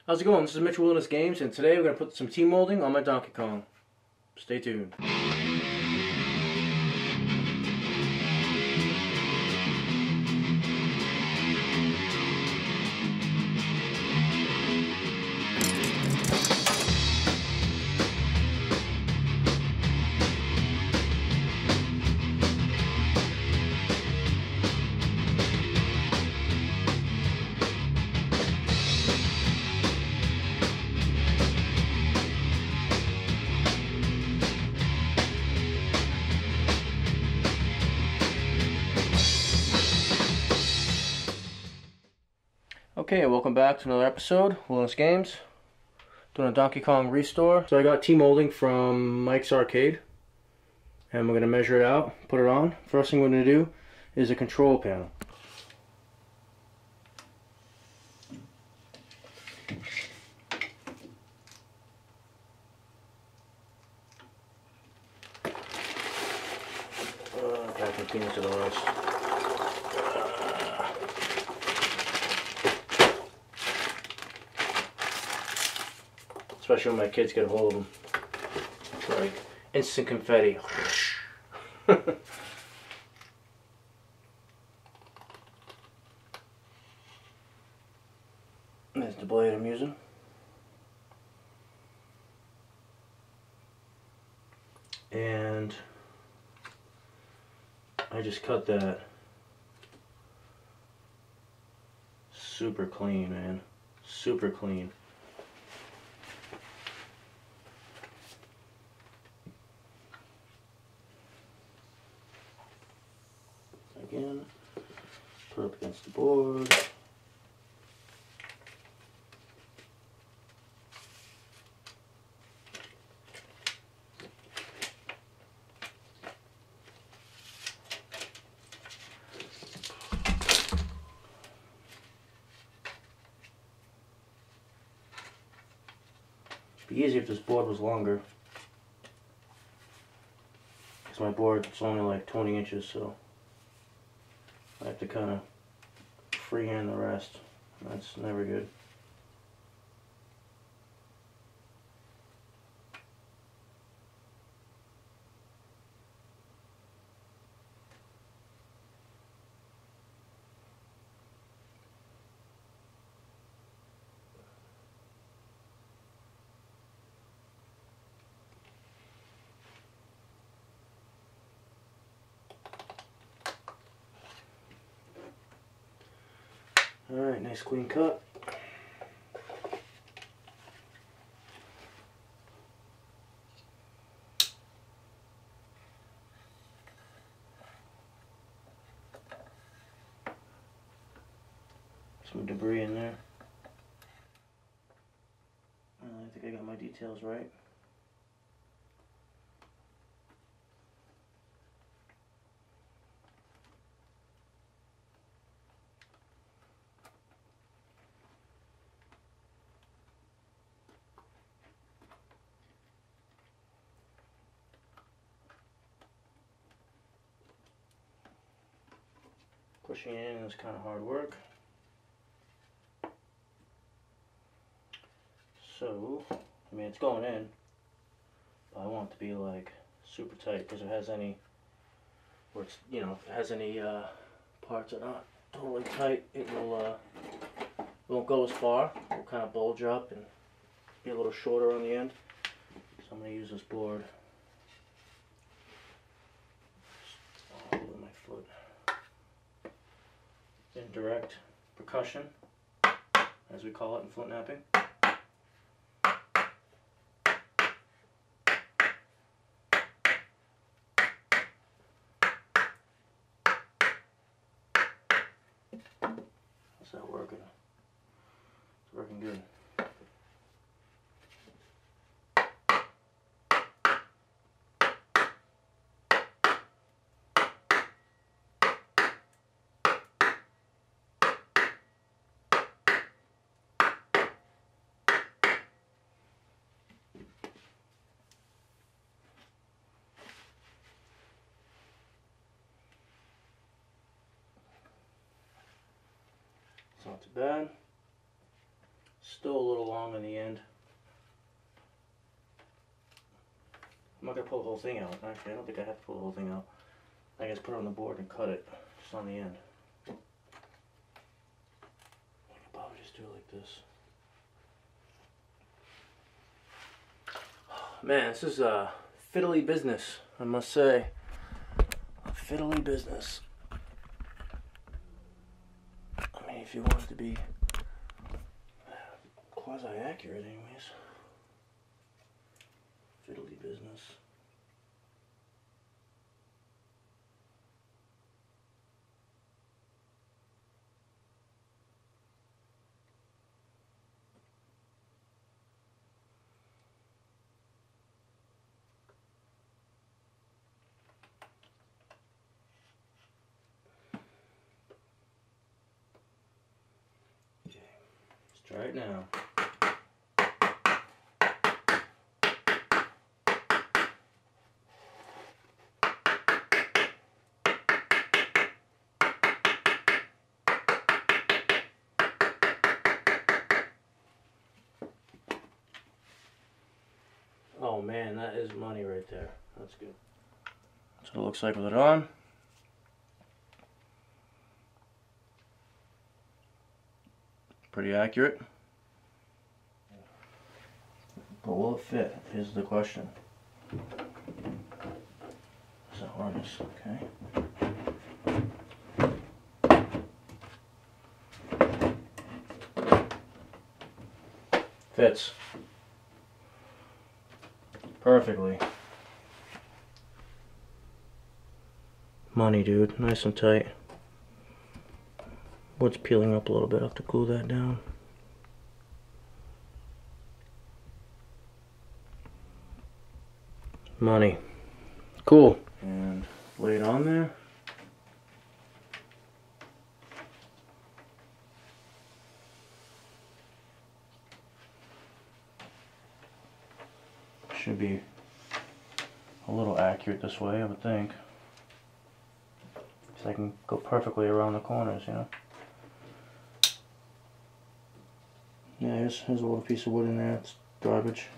How's it going? This is Mitch Wilderness Games, and today we're going to put some T-molding on my Donkey Kong. Stay tuned. Okay, welcome back to another episode, Wilderness Games. Doing a Donkey Kong restore. So I got T-molding from Mike's Arcade. And we're going to measure it out, put it on. First thing we're going to do is a control panel. Packing peanuts to the rest. Especially when my kids get a hold of them. It's like instant confetti. There's the blade I'm using. And I just cut that super clean, man. Super clean. Again, put it up against the board. It'd be easier if this board was longer, because my board is only like 20 inches, so I have to kind of freehand the rest. That's never good. Alright, nice clean cut. Some debris in there. I think I got my details right. Pushing it in is kind of hard work. So, I mean, it's going in, but I want it to be like super tight, because if it has any, where it's, you know, if it has any parts that are not totally tight, it won't go as far. It will kind of bulge up and be a little shorter on the end. So I'm going to use this board. All over my foot. Indirect percussion, as we call it in flint knapping. How's that working? It's working good. Not too bad. still a little long in the end. I'm not going to pull the whole thing out. Actually, I don't think I have to pull the whole thing out. I guess put it on the board and cut it just on the end. I could probably just do it like this. Man, this is a fiddly business, I must say. A fiddly business. I mean, if you want it to be quasi-accurate anyways. Fiddly business. Okay, let's try it now. Oh man, that is money right there. That's good. That's what it looks like with it on. Pretty accurate. But will it fit? Is the question. So harness, okay. Fits. Perfectly. Money, dude. Nice and tight. Wood's peeling up a little bit. I have to cool that down. Money. Cool. And lay it on there. Should be a little accurate this way, I would think. So I can go perfectly around the corners, you know. Yeah, here's a little piece of wood in there. It's garbage.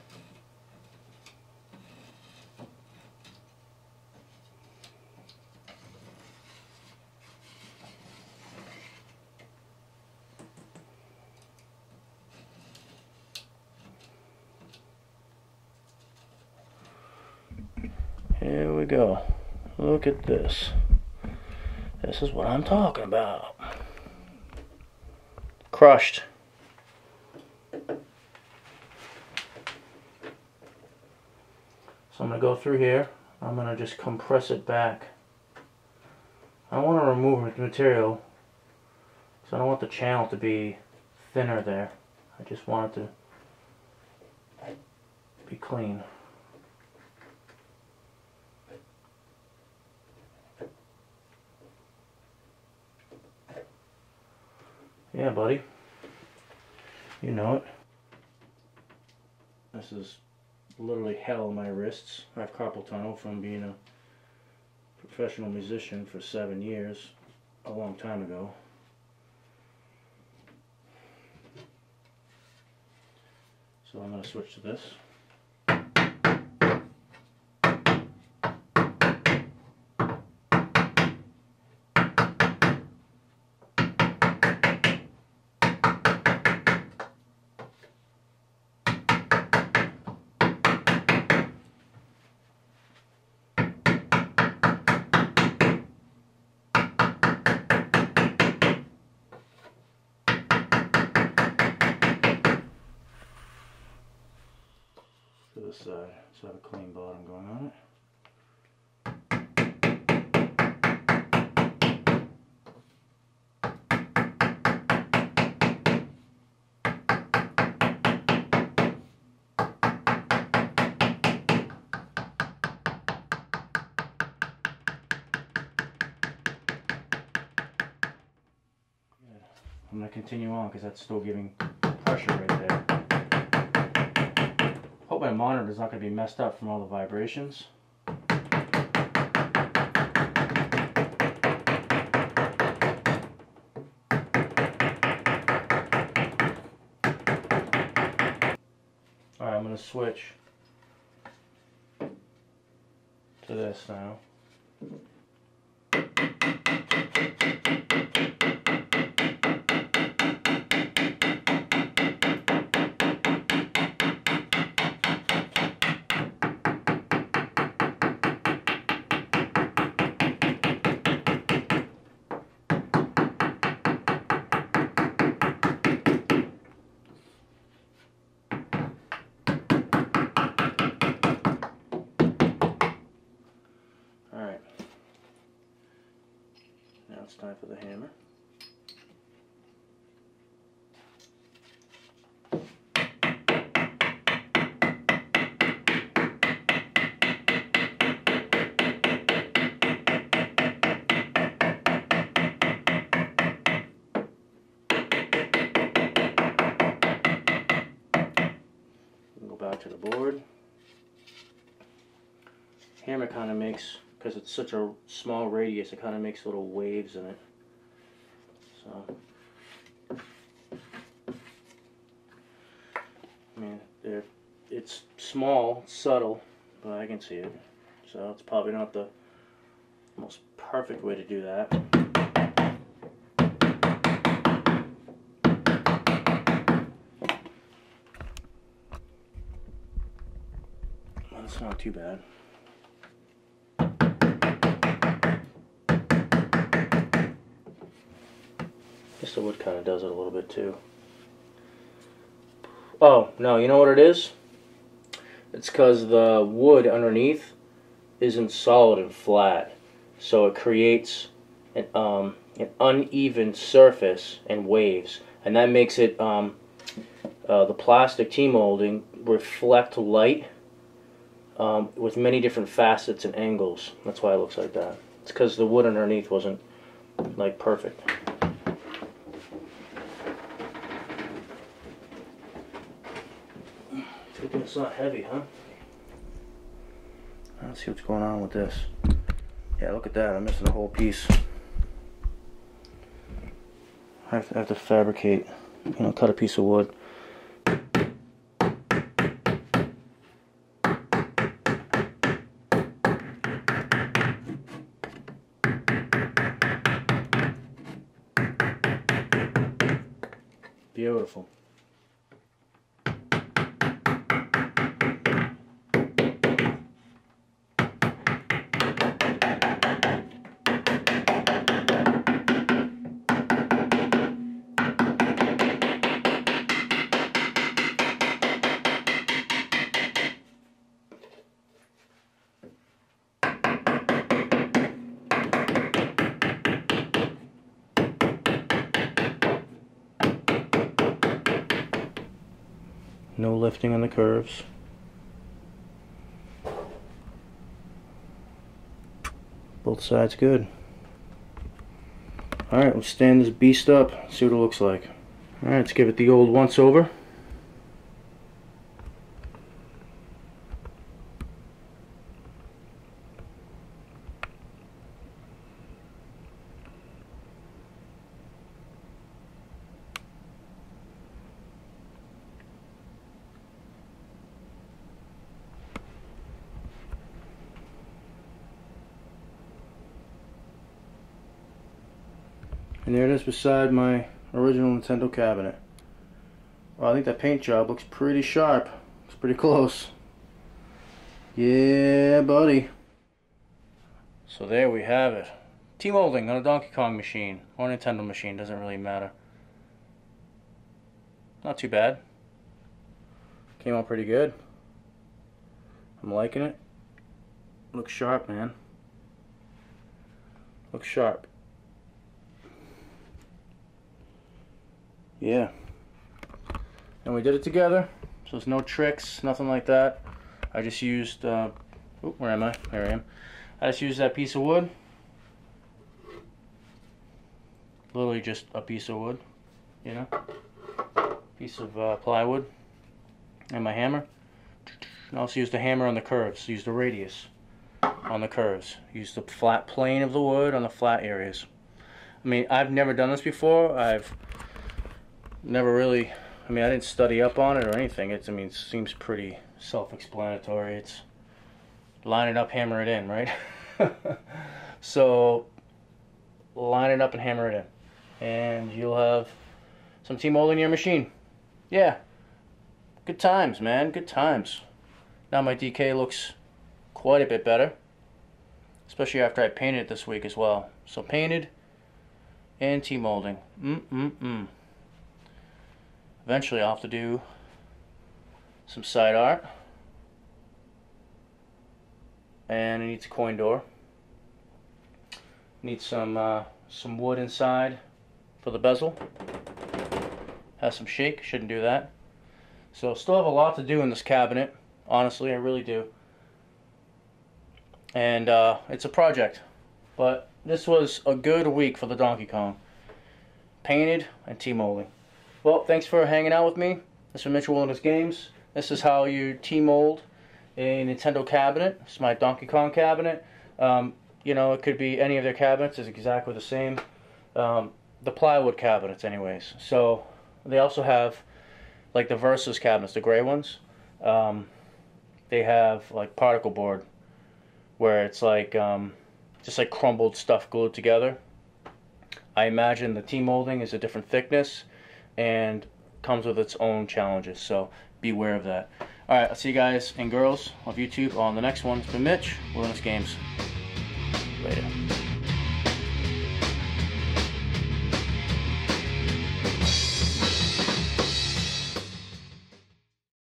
Here we go. Look at this. This is what I'm talking about. Crushed. So I'm going to go through here. I'm going to just compress it back. I don't want to remove the material because I don't want the channel to be thinner there. I just want it to be clean. Yeah, buddy. You know it. This is literally hell on my wrists. I have carpal tunnel from being a professional musician for 7 years, a long time ago. So I'm going to switch to this. To the side, so I have a clean bottom going on it. I'm going to continue on because that's still giving pressure right there. Hope my monitor is not going to be messed up from all the vibrations. to switch to this now. Alright, now it's time for the hammer. Go back to the board. Hammer kind of makes, because it's such a small radius, it kind of makes little waves in it. So, I mean, it's small, subtle, but I can see it. So it's probably not the most perfect way to do that. Well, it's not too bad. Guess the wood kind of does it a little bit too. Oh, no, you know what it is? It's because the wood underneath isn't solid and flat. So it creates an uneven surface and waves. And that makes it, the plastic T-molding reflect light with many different facets and angles. That's why it looks like that. It's because the wood underneath wasn't, like, perfect. It's not heavy, huh? Let's see what's going on with this. Yeah, look at that. I'm missing a whole piece. I have to fabricate, cut a piece of wood. Beautiful. No lifting on the curves. Both sides good. Alright, let's stand this beast up, see what it looks like. Alright, let's give it the old once over. And there it is beside my original Nintendo cabinet. Well, I think that paint job looks pretty sharp. It's pretty close. Yeah, buddy. So there we have it. T-molding on a Donkey Kong machine or Nintendo machine, doesn't really matter. Not too bad. Came out pretty good. I'm liking it. Looks sharp, man. Looks sharp. Yeah. And we did it together, so there's no tricks, nothing like that. I just used, oh, where am I? There I am. I just used that piece of wood. Literally just a piece of wood, piece of plywood. And my hammer. I also used the hammer on the curves, used the radius on the curves. Used the flat plane of the wood on the flat areas. I mean, I've never done this before. I've never really, I didn't study up on it or anything. It seems pretty self-explanatory. It's line it up, hammer it in, right? So line it up and hammer it in, and you'll have some T-molding in your machine. Yeah, good times, man, good times. Now my DK looks quite a bit better, especially after I painted it this week as well. So painted and T-molding. Eventually I'll have to do some side art, and it needs a coin door. Needs some wood inside for the bezel. Has some shake, shouldn't do that. So still have a lot to do in this cabinet, honestly, I really do. And it's a project, but this was a good week for the Donkey Kong. Painted and T-molding. Well, thanks for hanging out with me. This is Mitchell Wilderness Games. This is how you T-mold a Nintendo cabinet. This is my Donkey Kong cabinet. You know, it could be any of their cabinets. It's exactly the same. The plywood cabinets anyways. So they also have like the Versus cabinets, the gray ones. They have like particle board, where it's like just like crumbled stuff glued together. I imagine the T-molding is a different thickness and comes with its own challenges, so beware of that. Alright, I'll see you guys and girls of YouTube on the next one. It's been Mitch, Wilderness Games. Later.